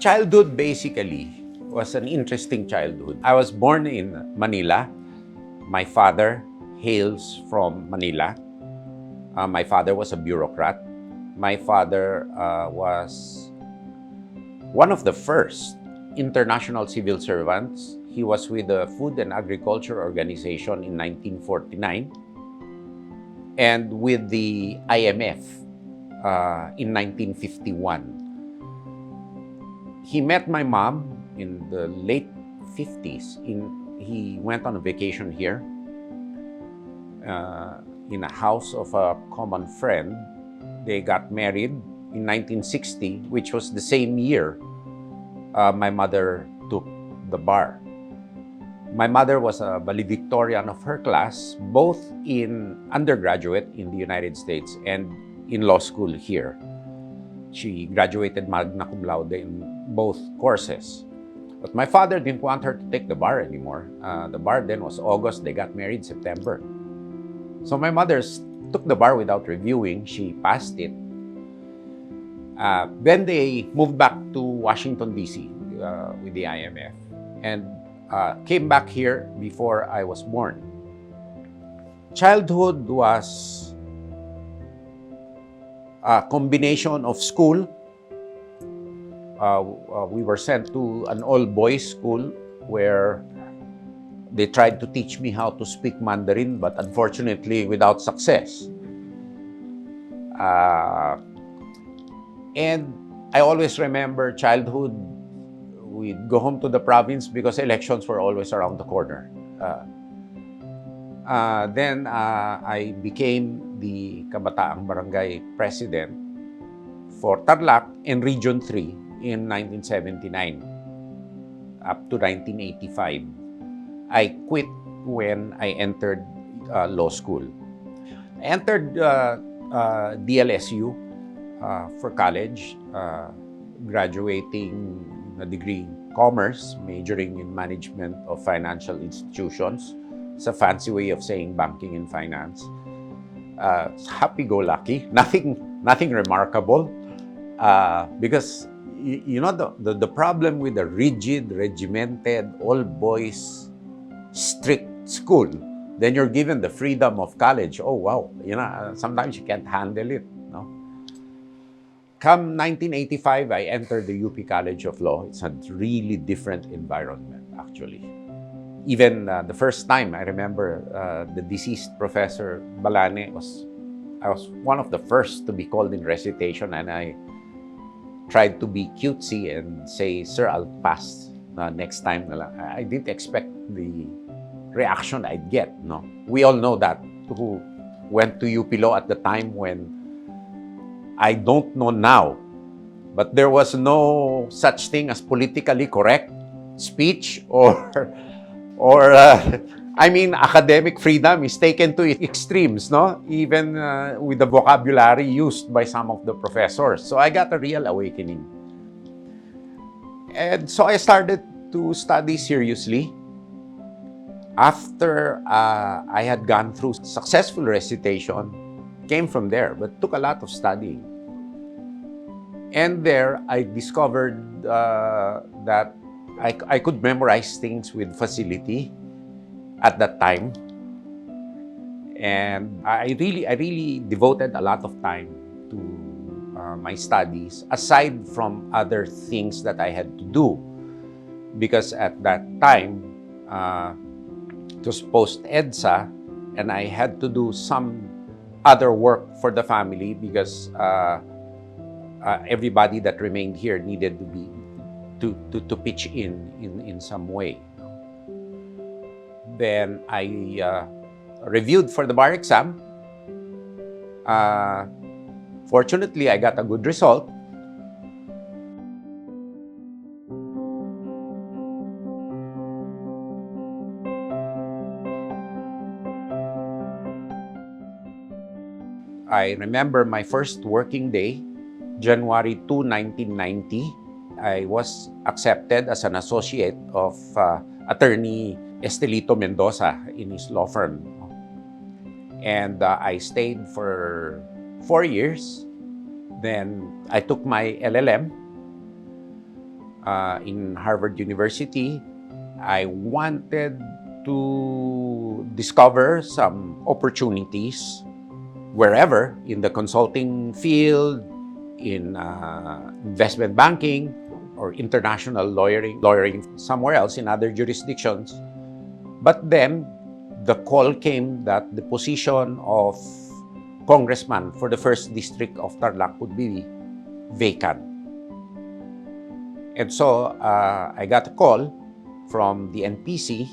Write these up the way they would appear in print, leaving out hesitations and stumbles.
Childhood basically was an interesting childhood. I was born in Manila. My father hails from Manila. My father was a bureaucrat. My father was one of the first international civil servants. He was with the Food and Agriculture Organization in 1949 and with the IMF in 1951. He met my mom in the late 50s. He went on a vacation here in a house of a common friend. They got married in 1960, which was the same year my mother took the bar. My mother was a valedictorian of her class, both in undergraduate in the United States and in law school here. She graduated magna cum laude in both courses. But my father didn't want her to take the bar anymore. The bar then was August. They got married September. So my mother took the bar without reviewing. She passed it. Then they moved back to Washington, D.C. With the IMF and came back here before I was born. Childhood was a combination of school. We were sent to an all-boys school where they tried to teach me how to speak Mandarin, but unfortunately without success. And I always remember childhood, we'd go home to the province because elections were always around the corner. Then I became the Kabataang Barangay President for Tarlac and Region 3 in 1979 up to 1985. I quit when I entered law school. I entered DLSU for college, graduating a degree in commerce, majoring in management of financial institutions. It's a fancy way of saying banking and finance. Happy-go-lucky, nothing remarkable, because you know the problem with a rigid, regimented, all-boys, strict school, then you're given the freedom of college. Oh wow, sometimes you can't handle it. No. Come 1985, I entered the UP College of Law. It's a really different environment, actually. Even the first time, I remember the deceased Professor Balane I was one of the first to be called in recitation, and I tried to be cutesy and say, "Sir, I'll pass next time." I didn't expect the reaction I'd get. No, we all know that who went to UP Law at the time when I don't know now, but there was no such thing as politically correct speech academic freedom is taken to extremes, no? Even with the vocabulary used by some of the professors. So I got a real awakening. And so I started to study seriously. After I had gone through successful recitation, came from there, but took a lot of studying. And there, I discovered that I could memorize things with facility at that time. And I really devoted a lot of time to my studies, aside from other things that I had to do. Because at that time, it was post-EDSA, and I had to do some other work for the family because everybody that remained here needed to be to pitch in some way. Then I reviewed for the bar exam. Fortunately, I got a good result. I remember my first working day, January 2, 1990. I was accepted as an associate of Attorney Estelito Mendoza in his law firm. And I stayed for 4 years. Then I took my LLM. in Harvard University. I wanted to discover some opportunities wherever in the consulting field, in investment banking, or international lawyering somewhere else in other jurisdictions. But then the call came that the position of congressman for the first district of Tarlac would be vacant. And so I got a call from the NPC,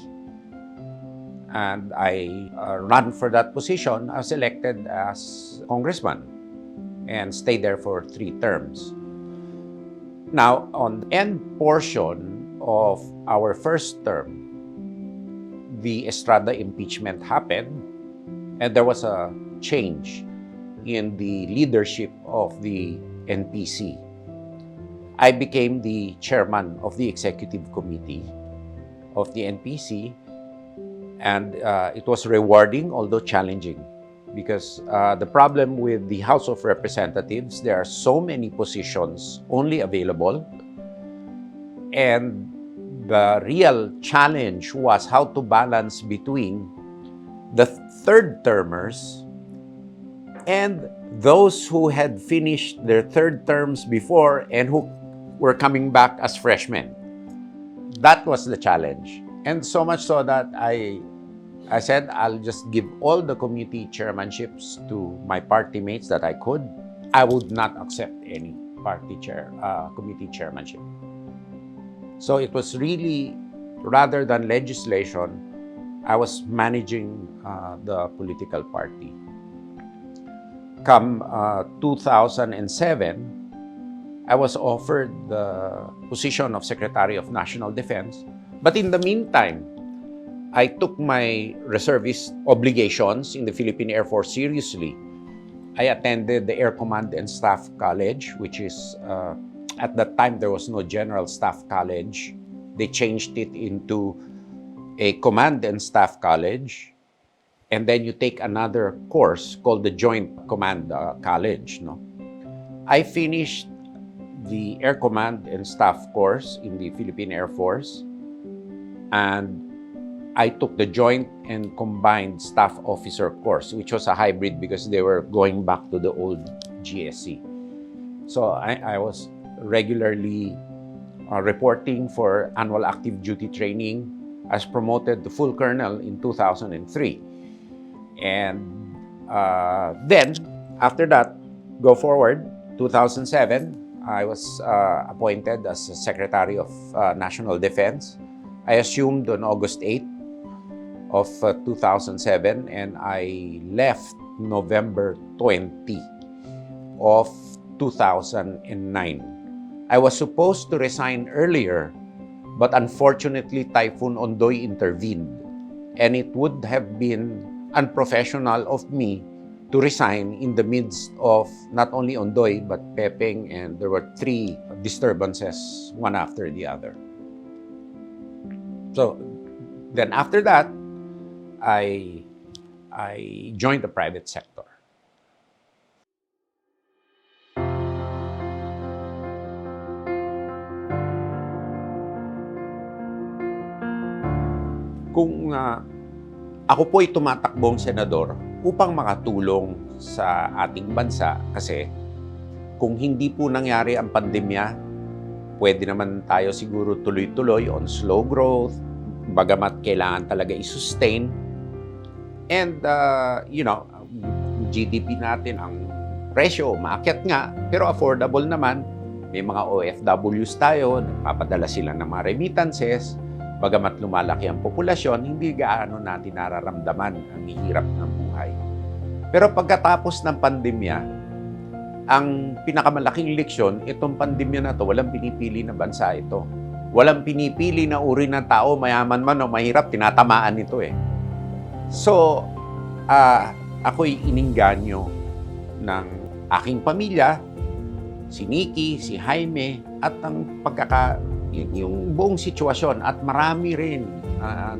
and I ran for that position. I was elected as congressman and stayed there for 3 terms. Now, on the end portion of our first term, the Estrada impeachment happened, and there was a change in the leadership of the NPC. I became the chairman of the executive committee of the NPC, and it was rewarding, although challenging, because the problem with the House of Representatives, there are so many positions only available, and the real challenge was how to balance between the third-termers and those who had finished their 3rd terms before and who were coming back as freshmen. That was the challenge. And so much so that I said, I'll just give all the committee chairmanships to my party mates that I could. I would not accept any committee chairmanship. So it was really, rather than legislation, I was managing the political party. Come 2007, I was offered the position of Secretary of National Defense. But in the meantime, I took my reservist obligations in the Philippine Air Force seriously. I attended the Air Command and Staff College, which is, at that time, there was no General Staff College. They changed it into a Command and Staff College. And then you take another course called the Joint Command College. No? I finished the Air Command and Staff course in the Philippine Air Force, and I took the Joint and Combined Staff Officer course, which was a hybrid because they were going back to the old GSC. So I was regularly reporting for annual active duty training. I was promoted to full colonel in 2003. And then, after that, go forward, 2007, I was appointed as Secretary of National Defense. I assumed on August 8th of 2007, and I left November 20 of 2009. I was supposed to resign earlier, but unfortunately, Typhoon Ondoy intervened, and it would have been unprofessional of me to resign in the midst of not only Ondoy, but Pepeng, and there were 3 disturbances, one after the other. So then after that, I joined the private sector. Kung ako po'y tumatakbong senador upang makatulong sa ating bansa, kasi kung hindi po nangyari ang pandemya, pwede naman tayo siguro tuloy-tuloy on slow growth, bagamat kailangan talaga i-sustain. And, GDP natin, ang presyo, maakyat nga, pero affordable naman. May mga OFWs tayo, nagpapadala sila ng mga remittances. Bagamat lumalaki ang populasyon, hindi gaano natin nararamdaman ang hirap ng buhay. Pero pagkatapos ng pandemya, ang pinakamalaking leksyon, itong pandemya na to, walang pinipili na bansa ito. Walang pinipili na uri ng tao, mayaman man o mahirap, tinatamaan ito eh. So, ako'y ininganyo ng aking pamilya, si Nikki, si Jaime, at ang yung buong sitwasyon, at marami rin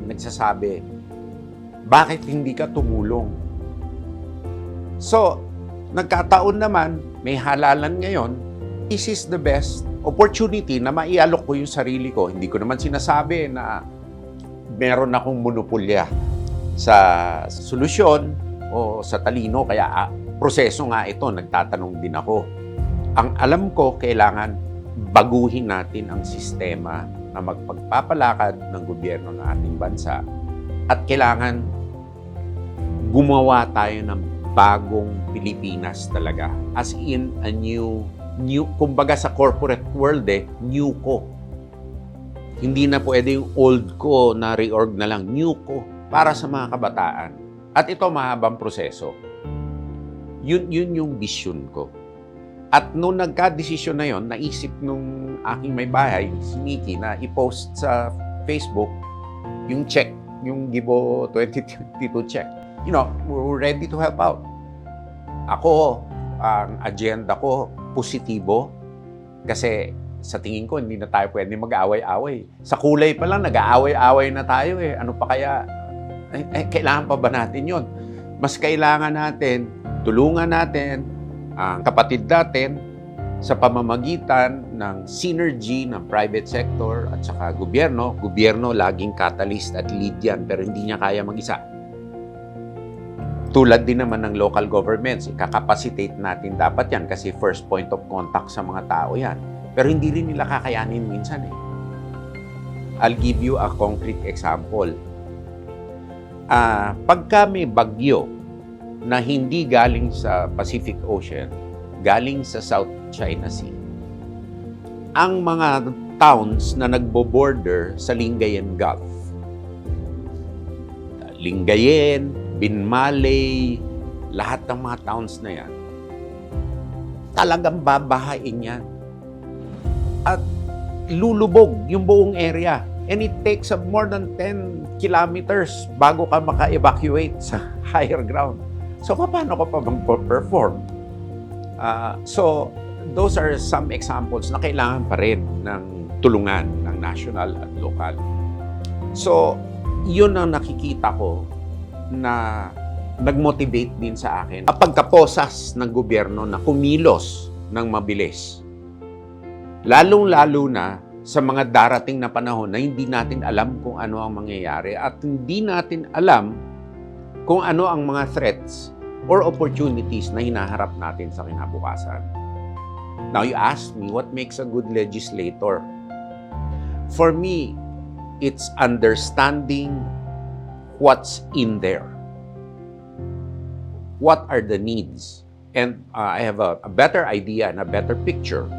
nagsasabi, bakit hindi ka tumulong? So, nagkataon naman, may halalan ngayon, this is the best opportunity na maialok ko yung sarili ko. Hindi ko naman sinasabi na meron akong monopolya sa solusyon o sa talino, kaya proseso nga ito, nagtatanong din ako. Ang alam ko, kailangan baguhin natin ang sistema na magpagpapalakad ng gobyerno ng ating bansa at kailangan gumawa tayo ng bagong Pilipinas talaga. As in, a new, kumbaga sa corporate world new ko. Hindi na pwede yung old ko na reorg na lang, new ko para sa mga kabataan. At ito mahabang proseso. Yun yung vision ko. At nung nagka-desisyon na yon, naisip nung aking may bahay, si Nikki, na i-post sa Facebook yung check, yung Gibo 2022 check. You know, we're ready to help out. Ako, ang agenda ko, positibo. Kasi sa tingin ko, hindi na tayo pwede mag-away-away. Sa kulay pa lang, nag-aaway-away na tayo eh. Ano pa kaya? Kailangan pa ba natin yon? Mas kailangan natin, tulungan natin ang kapatid natin sa pamamagitan ng synergy ng private sector at saka gobyerno. Gobyerno laging catalyst at lead yan, pero hindi niya kaya mag-isa. Tulad din naman ng local governments, ikakapacitate natin dapat yan kasi first point of contact sa mga tao yan. Pero hindi rin nila kakayanin minsan eh. I'll give you a concrete example. Pagka may bagyo na hindi galing sa Pacific Ocean, galing sa South China Sea, ang mga towns na nagbo-border sa Lingayen Gulf, Lingayen, Binmaley, lahat ng mga towns na yan, talagang babahain yan. At lulubog yung buong area. And it takes more than 10 kilometers bago ka maka-evacuate sa higher ground. So, paano ka pa mag-perform? So, those are some examples na kailangan pa rin ng tulungan ng national at local. So, yun ang nakikita ko na nag-motivate din sa akin. Pagkaposas ng gobyerno na kumilos ng mabilis. Lalong-lalo na sa mga darating na panahon na hindi natin alam kung ano ang mangyayari at hindi natin alam kung ano ang mga threats or opportunities na hinaharap natin sa kinabukasan. Now, you ask me, what makes a good legislator? For me, it's understanding what's in there. What are the needs? And I have a better idea and a better picture.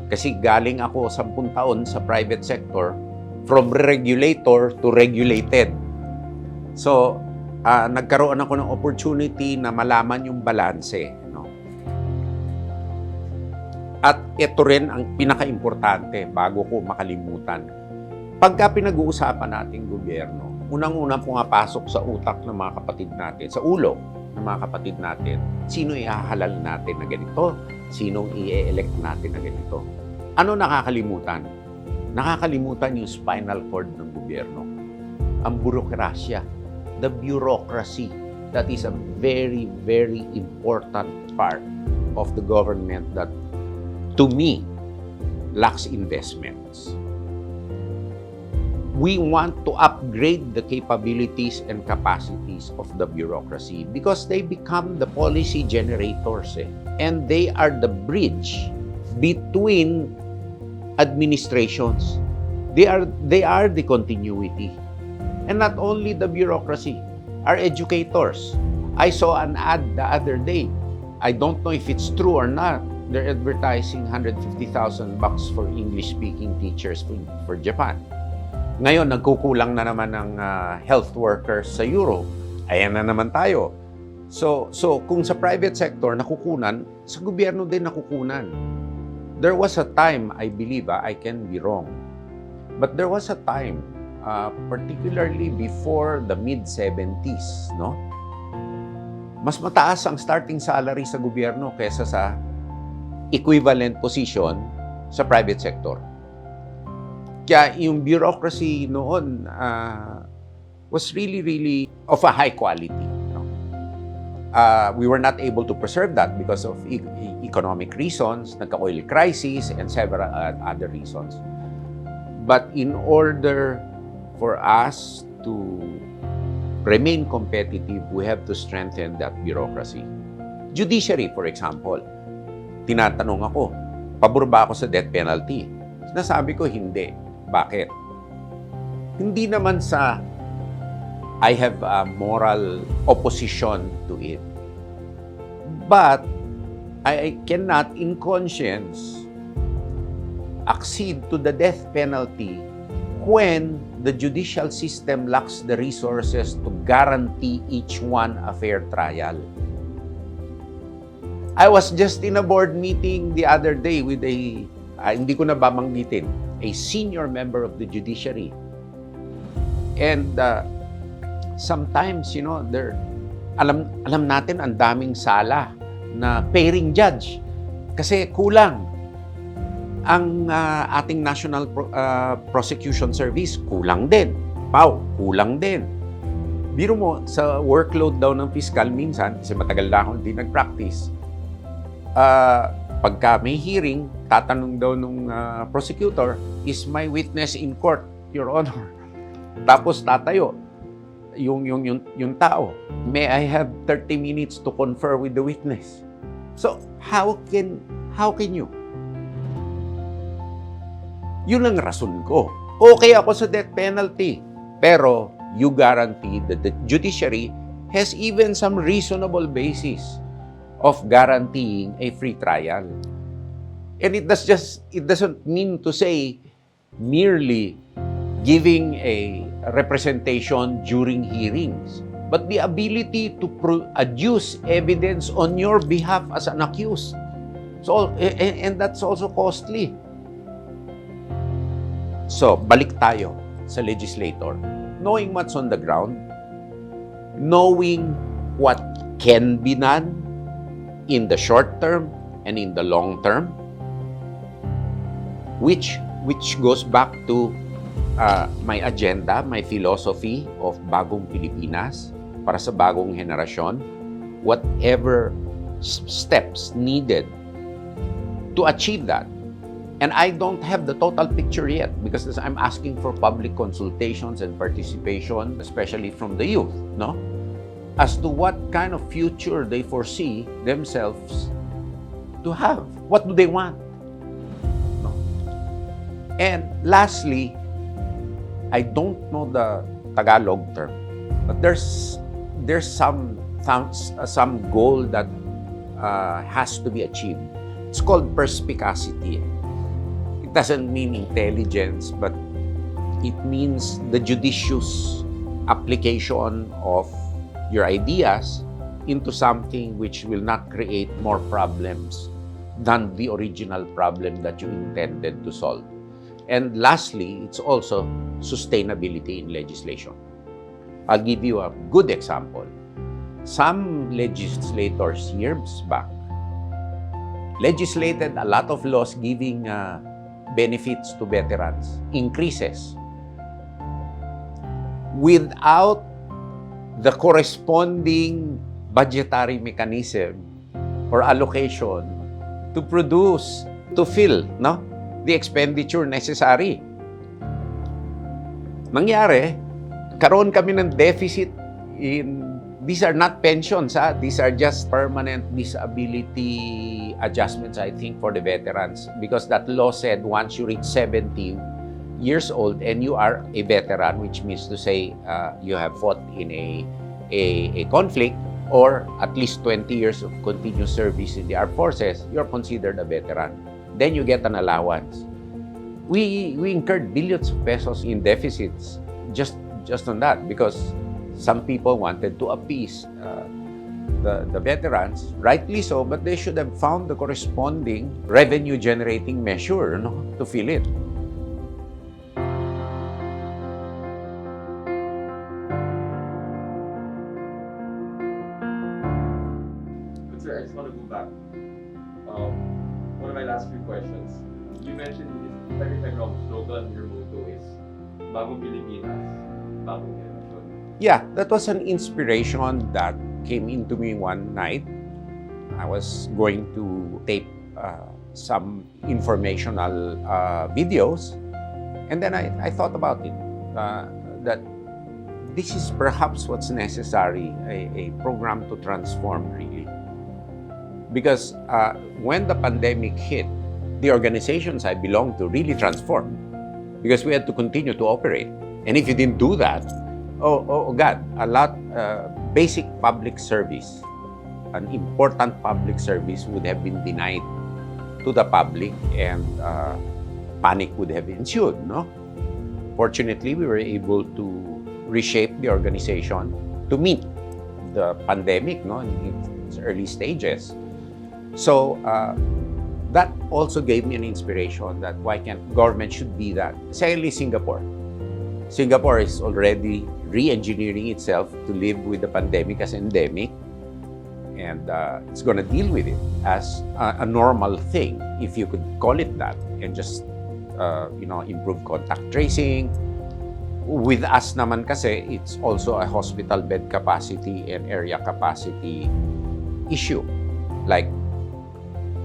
Kasi galing ako 10 taon sa private sector, from regulator to regulated. So, nagkaroon ako ng opportunity na malaman yung balanse. No? At ito rin ang pinaka-importante bago ko makalimutan. Pagka pinag-uusapan nating gobyerno, unang-unang pumapasok sa utak ng mga kapatid natin, sa ulo ng mga kapatid natin, sino ihahalal natin na ganito? Sinong i-elect natin na ganito? Ano nakakalimutan? Nakakalimutan yung spinal cord ng gobyerno. Ang burokrasya. The bureaucracy. That is a very, very important part of the government that, to me, lacks investments. We want to upgrade the capabilities and capacities of the bureaucracy because they become the policy generators and they are the bridge between administrations. They are the continuity. And not only the bureaucracy, our educators. I saw an ad the other day. I don't know if it's true or not. They're advertising $150,000 for English-speaking teachers for Japan. Ngayon, nagkukulang na naman ng health workers sa Europe. Ayan na naman tayo. So kung sa private sector nakukunan, sa gobyerno din nakukunan. There was a time, I believe, I can be wrong, but there was a time, particularly before the mid-70s, no? Mas mataas ang starting salary sa gobyerno kaysa sa equivalent position sa private sector. Kaya yung bureaucracy noon was really, really of a high quality. No? We were not able to preserve that because of economic reasons, nagka-oil crisis, and several other reasons. But in order for us to remain competitive, we have to strengthen that bureaucracy. Judiciary, for example, tinatanong ako, pabor ba ako sa death penalty? Sinasabi ko, hindi. Bakit? Hindi naman sa I have a moral opposition to it. But I cannot, in conscience, accede to the death penalty when the judicial system lacks the resources to guarantee each one a fair trial. I was just in a board meeting the other day with hindi ko na babanggitin, a senior member of the judiciary. And sometimes, alam natin ang daming sala na pairing judge kasi kulang. Ang ating National Prosecution Service, kulang din. PAW, kulang din. Biro mo, sa workload daw ng fiscal minsan, kasi matagal na akong hindi nag-practice, pagka may hearing, tatanong daw nung prosecutor, is my witness in court, Your Honor? Tapos tatayo yung tao. May I have 30 minutes to confer with the witness? So, how can you? Yun ang rason ko. Okay ako sa death penalty, pero you guarantee that the judiciary has even some reasonable basis of guaranteeing a free trial. And it doesn't mean to say merely giving a representation during hearings, but the ability to adduce evidence on your behalf as an accused. So, and that's also costly. So, balik tayo sa legislator. Knowing what's on the ground, knowing what can be done in the short term and in the long term, which goes back to my agenda, my philosophy of Bagong Pilipinas para sa bagong henerasyon, whatever steps needed to achieve that. And I don't have the total picture yet because I'm asking for public consultations and participation, especially from the youth, no? As to what kind of future they foresee themselves to have. What do they want? No? And lastly, I don't know the Tagalog term, but there's some goal that has to be achieved. It's called perspicacity. It doesn't mean intelligence, but it means the judicious application of your ideas into something which will not create more problems than the original problem that you intended to solve. And lastly, it's also sustainability in legislation. I'll give you a good example. Some legislators years back legislated a lot of laws giving benefits to veterans, increases, without the corresponding budgetary mechanism or allocation to produce, to fill, no, the expenditure necessary. Nangyari, karoon kami ng deficit in, these are not pensions, these are just permanent disability adjustments, I think, for the veterans. Because that law said once you reach 70 years old and you are a veteran, which means to say you have fought in a conflict or at least 20 years of continuous service in the armed forces, you're considered a veteran. Then you get an allowance. We incurred billions of pesos in deficits just on that because some people wanted to appease the veterans, rightly so, but they should have found the corresponding revenue-generating measure, no, to fill it. But sir, I just want to go back. One of my last few questions. You mentioned, if I'm wrong, slogan, your motto is Bagong Pilipinas, Bagong Henerasyon. Yeah, that was an inspiration that came into me one night. I was going to tape some informational videos, and then I thought about it, that this is perhaps what's necessary, a program to transform really. Because when the pandemic hit, the organizations I belonged to really transformed because we had to continue to operate. And if you didn't do that, oh God, basic public service, an important public service would have been denied to the public, and panic would have ensued, no? Fortunately, we were able to reshape the organization to meet the pandemic, no, in its early stages. So that also gave me an inspiration that why can't government should be that. Secondly, Singapore. Singapore is already re-engineering itself to live with the pandemic as endemic, and it's going to deal with it as a normal thing, if you could call it that, and just improve contact tracing. With us naman kasi, it's also a hospital bed capacity and area capacity issue. Like,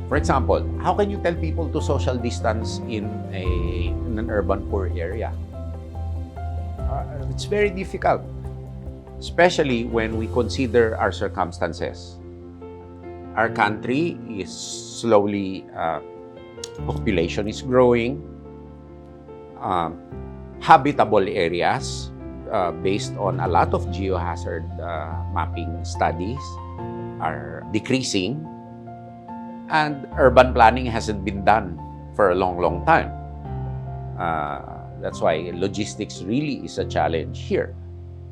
for example, how can you tell people to social distance in an urban poor area? It's very difficult, especially when we consider our circumstances. Our country is slowly, population is growing. Habitable areas, based on a lot of geohazard mapping studies, are decreasing. And urban planning hasn't been done for a long, long time. That's why logistics really is a challenge here.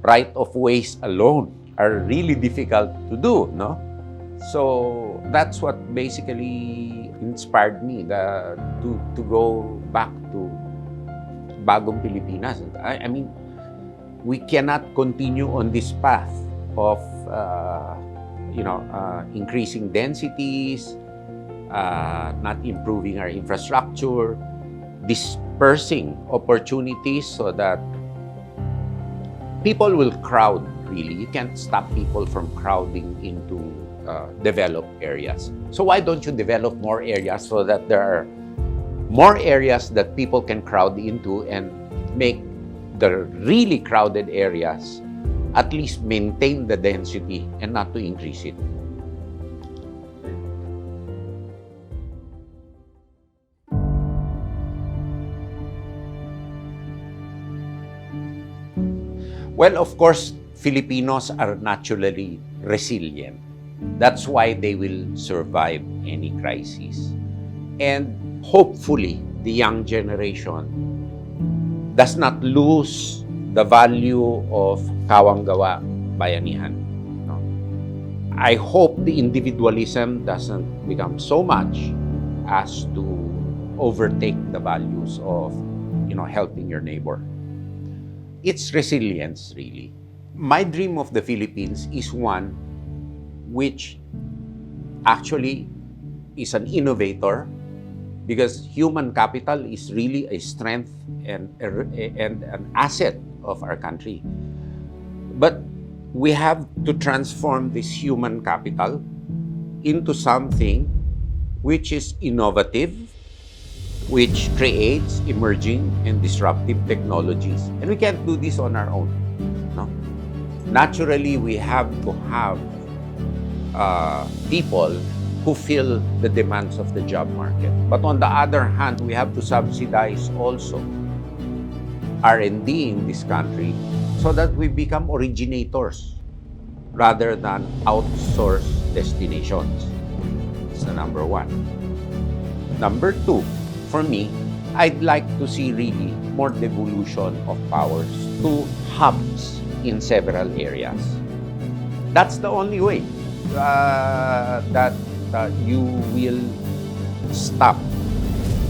Right-of-ways alone are really difficult to do, no? So that's what basically inspired me to go back to Bagong Pilipinas. I mean, we cannot continue on this path of increasing densities, not improving our infrastructure, dispersing opportunities so that people will crowd, really. You can't stop people from crowding into developed areas. So why don't you develop more areas so that there are more areas that people can crowd into, and make the really crowded areas at least maintain the density and not to increase it. Well, of course, Filipinos are naturally resilient. That's why they will survive any crisis. And hopefully, the young generation does not lose the value of kawang-gawa, bayanihan. No? I hope the individualism doesn't become so much as to overtake the values of, helping your neighbor. It's resilience, really. My dream of the Philippines is one which actually is an innovator, because human capital is really a strength and an asset of our country. But we have to transform this human capital into something which is innovative, which creates emerging and disruptive technologies. And we can't do this on our own. No? Naturally, we have to have people who fill the demands of the job market. But on the other hand, we have to subsidize also R&D in this country so that we become originators rather than outsource destinations. That's the number one. Number two, for me, I'd like to see really more devolution of powers to hubs in several areas. That's the only way that you will stop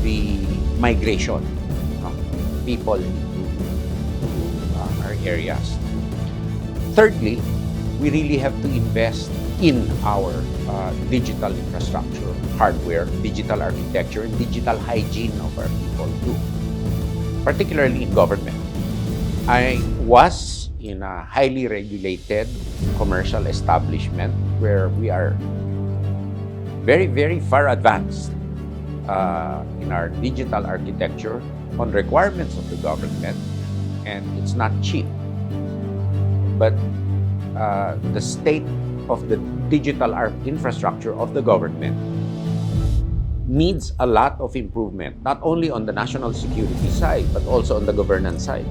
the migration of people into our areas. Thirdly, we really have to invest in our digital infrastructure, hardware, digital architecture, and digital hygiene of our people too, particularly in government. I was in a highly regulated commercial establishment where we are very, very far advanced in our digital architecture on requirements of the government, and it's not cheap. But the state of the digital infrastructure of the government needs a lot of improvement, not only on the national security side, but also on the governance side.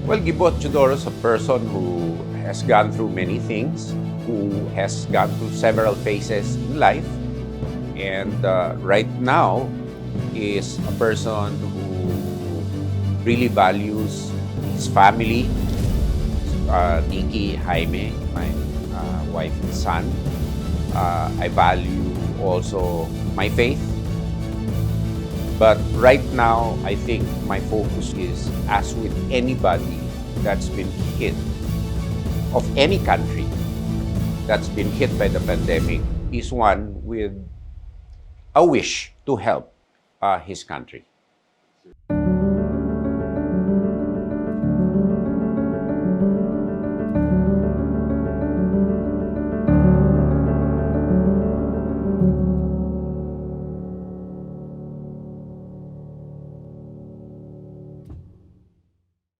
Well, Gibo Teodoro is a person who has gone through many things, who has gone through several phases in life, and right now is a person who really values his family, Nikki, Jaime, my wife and son. I value also my faith. But right now, I think my focus is, as with anybody that's been hit, of any country that's been hit by the pandemic, is one with a wish to help his country.